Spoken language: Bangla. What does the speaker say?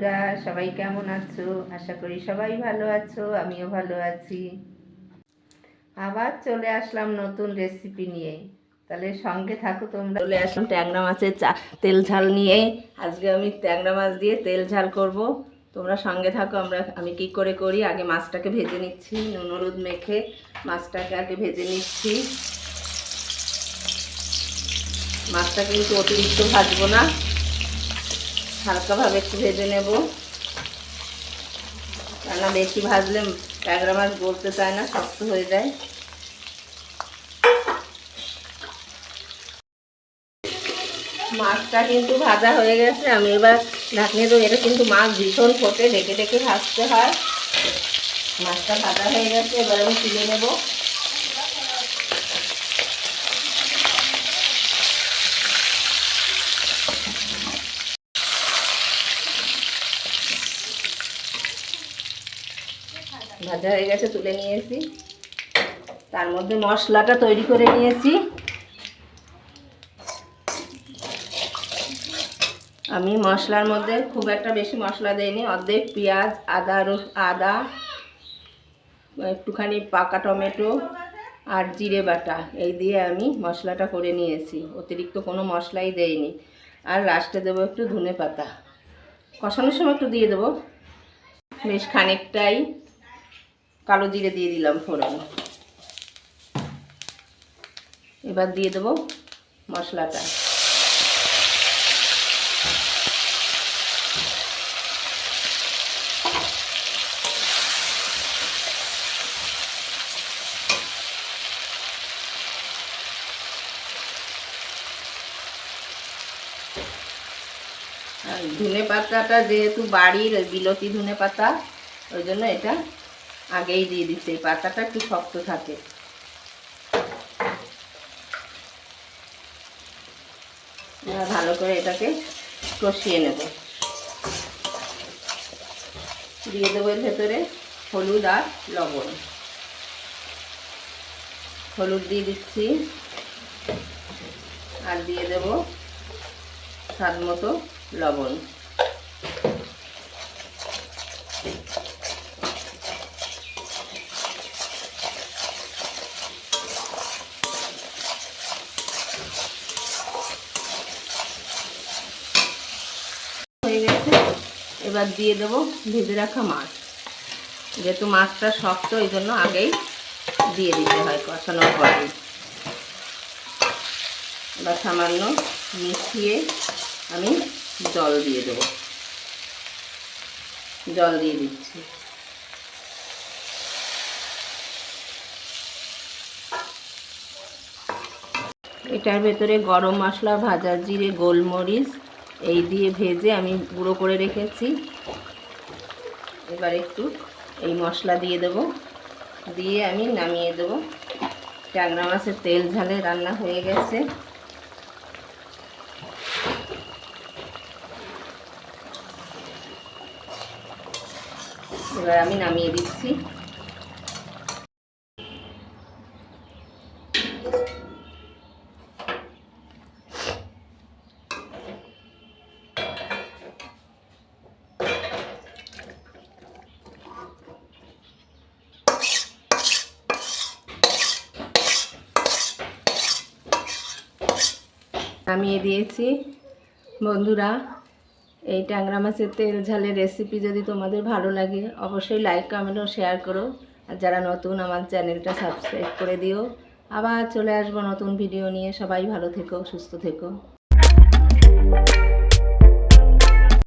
বন্ধুরা, সবাই কেমন আছো? আশা করি সবাই ভালো আছো, আমিও ভালো আছি। আবার চলে আসলাম নতুন রেসিপি নিয়ে, তাহলে সঙ্গে থাকো তোমরা। চলে আসলাম ট্যাংরা মাছের তেল ঝাল নিয়ে। আজকে আমি ট্যাংরা মাছ দিয়ে তেল ঝাল করব। তোমরা সঙ্গে থাকো। আমি কি করে করি, আগে মাছটাকে ভেজে নিচ্ছি। নুন হলুদ মেখে মাছটাকে আগে ভেজে নিচ্ছি। মাছটা কিন্তু অতিরিক্ত ভাজবো না, হালকাভাবে একটু ভেজে নেব, কেননা বেশি ভাজলে ট্যাংরা মাছ গলতে চায় না, শক্ত হয়ে যায়। মাছটা কিন্তু ভাজা হয়ে গেছে। আমি এবার ঢাকনি দেবো। এটা কিন্তু মাছ ভীষণ ফোটে, ঢেকে ঢেকে ভাজতে হয়। মাছটা ভাজা হয়ে গেছে, এবার আমি তুলে নেব। ভাজা হয়ে গেছে, তুলে নিয়েছি। তার মধ্যে মশলাটা তৈরি করে নিয়েছি। আমি মশলার মধ্যে খুব একটা বেশি মশলা দেইনি। অর্ধেক পেঁয়াজ, আদা, একটুখানি পাকা টমেটো আর জিরে বাটা, এই দিয়ে আমি মশলাটা করে নিয়েছি। অতিরিক্ত কোনো মশলাই দেইনি। আর লাস্টে দেবো একটু ধনে পাতা, কষানোর সময় একটু দিয়ে দেবো। বেশ খানিকটাই কালো জিরে দিয়ে দিলাম ফোড়ন। এবার দিয়ে দেবো মশলাটা। আর ধনে পাতাটা যেহেতু বাড়ির বিলতি ধনে পাতা, ওই জন্য এটা আগেই দিয়ে দিচ্ছি। এই পাতাটা একটু শক্ত থাকে। ভালো করে এটাকে কষিয়ে নেব। দিয়ে দেবো এর ভেতরে হলুদ আর লবণ। হলুদ দিয়ে দিচ্ছি, আর দিয়ে দেব স্বাদ মতো লবণ। হয়ে গেছে, এবার দিয়ে দেবো ভেজে রাখা মাছ। যেহেতু মাছটা শক্ত, এই জন্য আগেই দিয়ে দিতে হয় কষানোর পরে। এবার সামান্য মিশিয়ে আমি জল দিয়ে দেবো। জল দিয়ে দিচ্ছি। এটার ভেতরে গরম মশলা, ভাজা জিরে, গোলমরিচ এই দিয়ে ভেজে আমি গুঁড়ো করে রেখেছি। এবার একটু এই মশলা দিয়ে দেব, দিয়ে আমি নামিয়ে দেব। ট্যাংরা মাছের তেল ঝালে রান্না হয়ে গেছে। এবার আমি নামিয়ে দিচ্ছি। নামিয়ে দিয়েছি। বন্ধুরা, এই ট্যাংরা মাছের তেল ঝালের রেসিপি যদি তোমাদের ভালো লাগে, অবশ্যই লাইক, কমেন্ট ও শেয়ার করো। আর যারা নতুন, আমার চ্যানেলটা সাবস্ক্রাইব করে দিও। আবার চলে আসবো নতুন ভিডিও নিয়ে। সবাই ভালো থেকো, সুস্থ থেকো।